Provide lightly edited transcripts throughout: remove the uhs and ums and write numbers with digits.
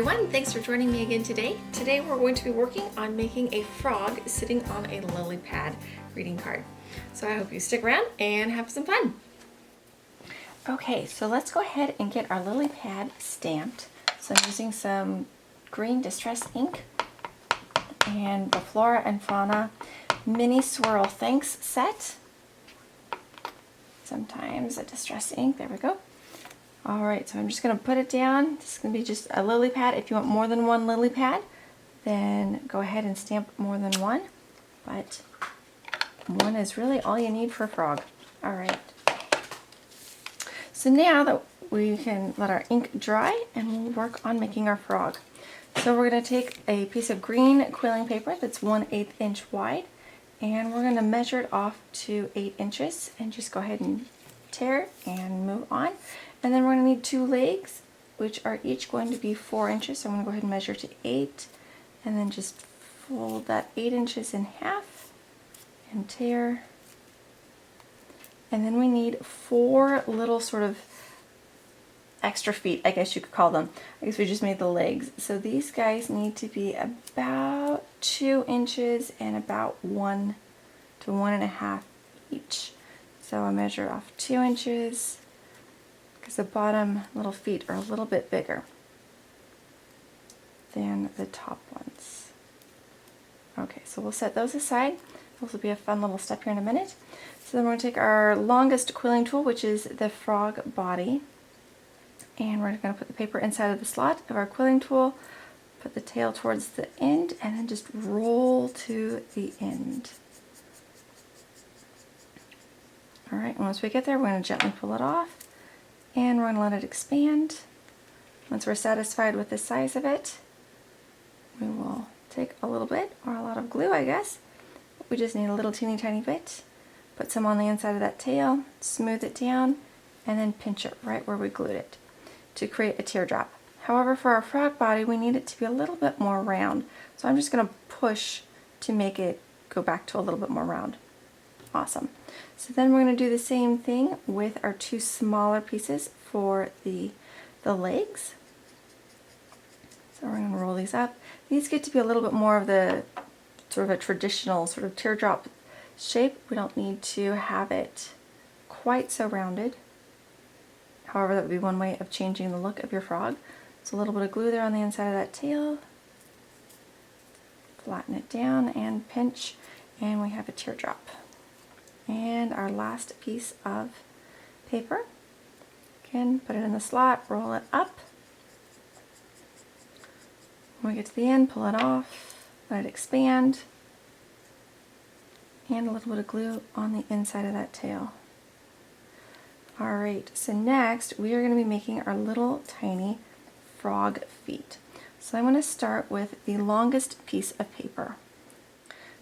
everyone, thanks for joining me again today. Today we're going to be working on making a frog sitting on a lily pad greeting card. So I hope you stick around and have some fun. Okay, so let's go ahead and get our lily pad stamped. So I'm using some green distress ink and the Flora and Fauna mini swirl thanks set. Sometimes a distress ink, there we go. Alright, so I'm just going to put it down. This is going to be just a lily pad. If you want more than one lily pad, then go ahead and stamp more than one. But one is really all you need for a frog. Alright. So now that we can let our ink dry and we'll work on making our frog. So we're going to take a piece of green quilling paper that's 1/8 inch wide, and we're going to measure it off to 8 inches and just go ahead and tear it and move on. And then we're going to need 2 legs, which are each going to be 4 inches. So I'm going to go ahead and measure to 8 and then just fold that 8 inches in half and tear. And then we need 4 little sort of extra feet, I guess you could call them. I guess we just made the legs. So these guys need to be about 2 inches and about 1 to 1.5 each. So I measure off 2 inches because the bottom little feet are a little bit bigger than the top ones. Okay, so we'll set those aside. Those will be a fun little step here in a minute. So then we're going to take our longest quilling tool, which is the frog body, and we're going to put the paper inside of the slot of our quilling tool, put the tail towards the end, and then just roll to the end. Alright, once we get there, we're going to gently pull it off, and we're going to let it expand. Once we're satisfied with the size of it, we will take a little bit, or a lot of glue, I guess. We just need a little teeny tiny bit. Put some on the inside of that tail, smooth it down, and then pinch it right where we glued it to create a teardrop. However, for our frog body, we need it to be a little bit more round. So I'm just going to push to make it go back to a little bit more round. Awesome. So then we're going to do the same thing with our 2 smaller pieces for the legs. So we're going to roll these up. These get to be a little bit more of the sort of a traditional sort of teardrop shape. We don't need to have it quite so rounded. However, that would be one way of changing the look of your frog. So a little bit of glue there on the inside of that tail. Flatten it down and pinch, and we have a teardrop. And our last piece of paper. Again, put it in the slot, roll it up. When we get to the end, pull it off, let it expand, and a little bit of glue on the inside of that tail. Alright, so next we are going to be making our little tiny frog feet. So I'm going to start with the longest piece of paper.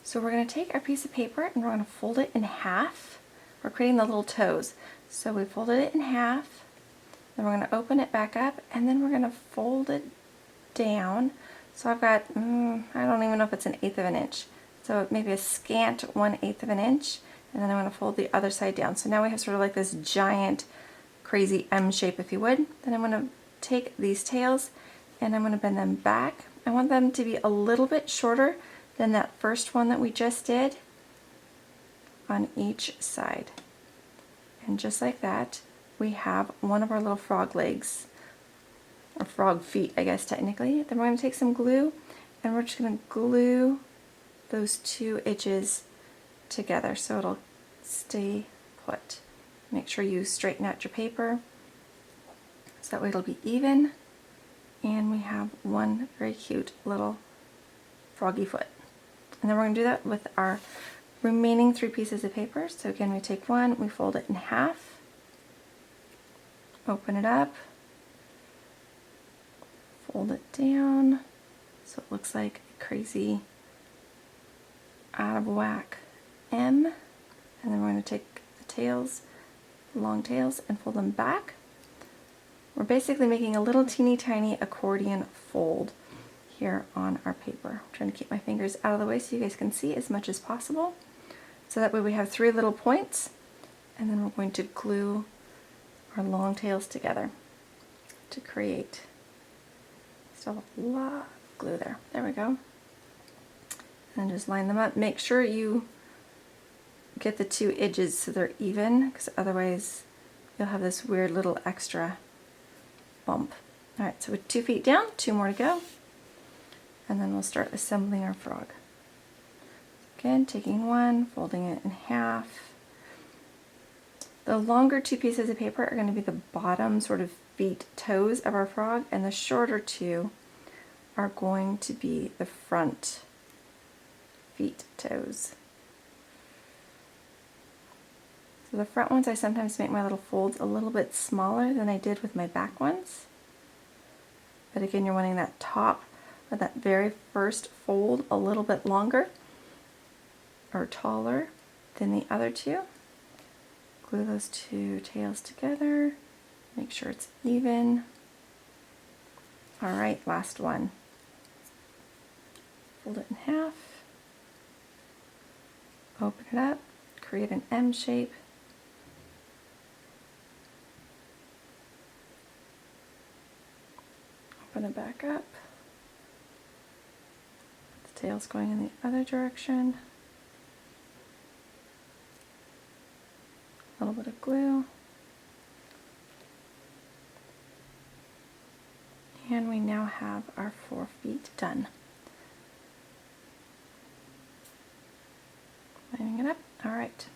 So we're going to take our piece of paper and we're going to fold it in half. We're creating the little toes. So we folded it in half, then we're going to open it back up, and then we're going to fold it down. So I've got, I don't even know if it's 1/8 of an inch. So maybe a scant 1/8 of an inch. And then I'm going to fold the other side down. So now we have sort of like this giant, crazy M shape, if you would. Then I'm going to take these tails and I'm going to bend them back. I want them to be a little bit shorter than that first one that we just did on each side. And just like that, we have one of our little frog legs, or frog feet, I guess technically. Then we're going to take some glue and we're just going to glue those 2 edges together so it'll stay put. Make sure you straighten out your paper so that way it'll be even, and we have one very cute little froggy foot. And then we're going to do that with our remaining 3 pieces of paper. So again, we take one, we fold it in half, open it up, fold it down so it looks like a crazy out of whack M, and then we're going to take the tails, long tails, and fold them back. We're basically making a little teeny tiny accordion fold here on our paper. I'm trying to keep my fingers out of the way so you guys can see as much as possible. So that way we have 3 little points, and then we're going to glue our long tails together to create Still a lot of glue there. There we go. And just line them up. Make sure you get the two edges so they're even, because otherwise you'll have this weird little extra bump. Alright, so with 2 feet down, 2 more to go. And then we'll start assembling our frog. Again, taking one, folding it in half. The longer 2 pieces of paper are going to be the bottom sort of feet, toes of our frog, and the shorter 2 are going to be the front feet, toes. So the front ones, I sometimes make my little folds a little bit smaller than I did with my back ones. But again, you're wanting that top or that very first fold a little bit longer or taller than the other 2. Glue those 2 tails together. Make sure it's even. Alright, last one. Fold it in half. Open it up. Create an M shape. Open it back up. The tail's going in the other direction. A little bit of glue. And we now have our 4 feet done. Lining it up. Alright.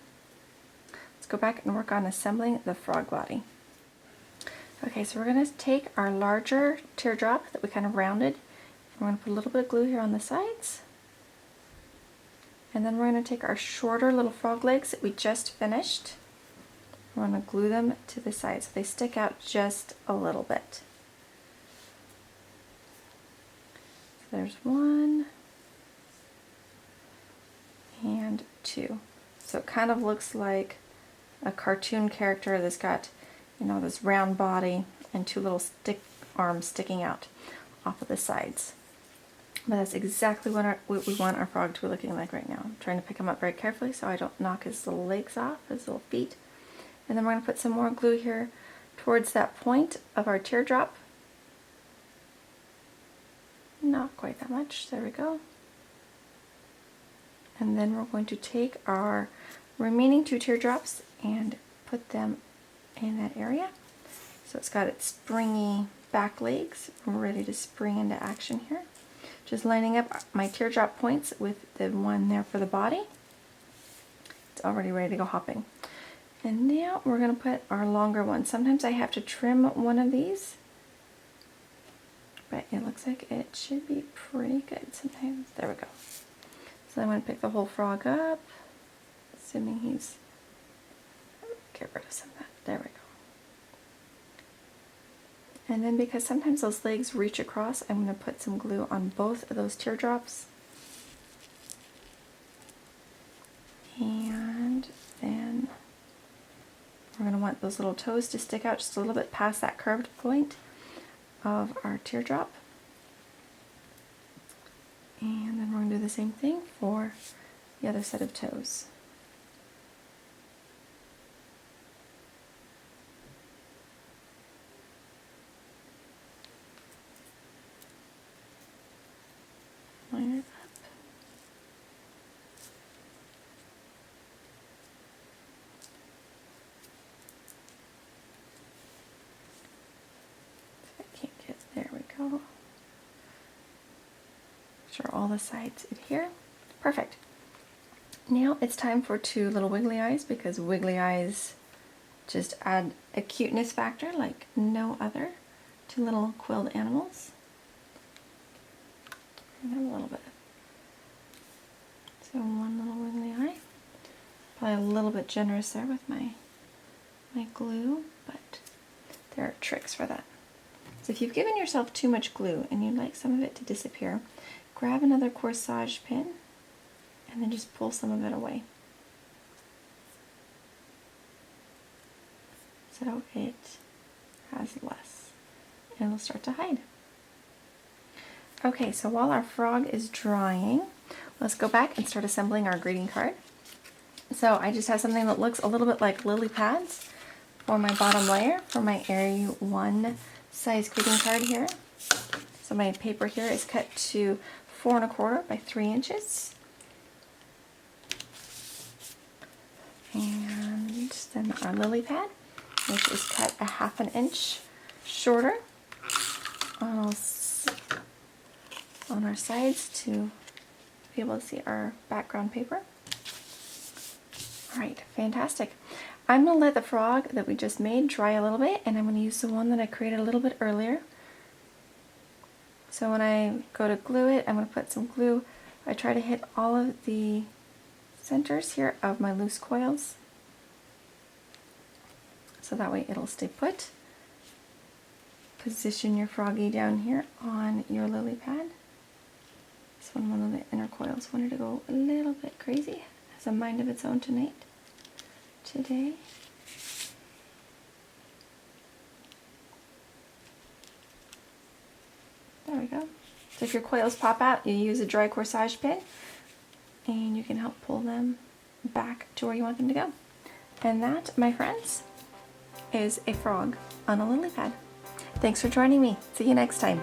Let's go back and work on assembling the frog body. Okay, so we're going to take our larger teardrop that we kind of rounded, and we're going to put a little bit of glue here on the sides. And then we're going to take our shorter little frog legs that we just finished. We're going to glue them to the sides so they stick out just a little bit. So there's 1 and 2. So it kind of looks like a cartoon character that's got, you know, this round body and 2 little stick arms sticking out off of the sides. But that's exactly what we want our frog to be looking like right now. I'm trying to pick him up very carefully so I don't knock his little legs off, his little feet. And then we're going to put some more glue here towards that point of our teardrop. Not quite that much. There we go. And then we're going to take our remaining 2 teardrops and put them in that area. So it's got its springy back legs. We're ready to spring into action here. Just lining up my teardrop points with the one there for the body. It's already ready to go hopping. And now we're going to put our longer one. Sometimes I have to trim one of these, but it looks like it should be pretty good sometimes. There we go. So I'm going to pick the whole frog up, assuming he's, get rid of some of that. There we go. And then because sometimes those legs reach across, I'm going to put some glue on both of those teardrops. And then we're going to want those little toes to stick out just a little bit past that curved point of our teardrop. And then we're going to do the same thing for the other set of toes. Line it up. There we go. Make sure all the sides adhere. Perfect. Now it's time for 2 little wiggly eyes, because wiggly eyes just add a cuteness factor like no other to little quilled animals. And a little bit. So 1 little wiggly eye. Probably a little bit generous there with my glue, but there are tricks for that. So if you've given yourself too much glue and you'd like some of it to disappear, grab another corsage pin and then just pull some of it away. So it has less. And it'll start to hide. Okay, so while our frog is drying, let's go back and start assembling our greeting card. So I just have something that looks a little bit like lily pads for my bottom layer for my Area 1 size greeting card here. So my paper here is cut to 4 1/4 by 3 inches. And then our lily pad, which is cut a 1/2 inch shorter on our sides to be able to see our background paper. Alright, fantastic. I'm going to let the frog that we just made dry a little bit, and I'm going to use the one that I created a little bit earlier. So when I go to glue it, I'm going to put some glue. I try to hit all of the centers here of my loose coils, so that way it'll stay put. Position your froggy down here on your lily pad. This one of the inner coils wanted to go a little bit crazy. It has a mind of its own today. There we go. So if your coils pop out, you use a dry corsage pin and you can help pull them back to where you want them to go. And that, my friends, is a frog on a lily pad. Thanks for joining me. See you next time.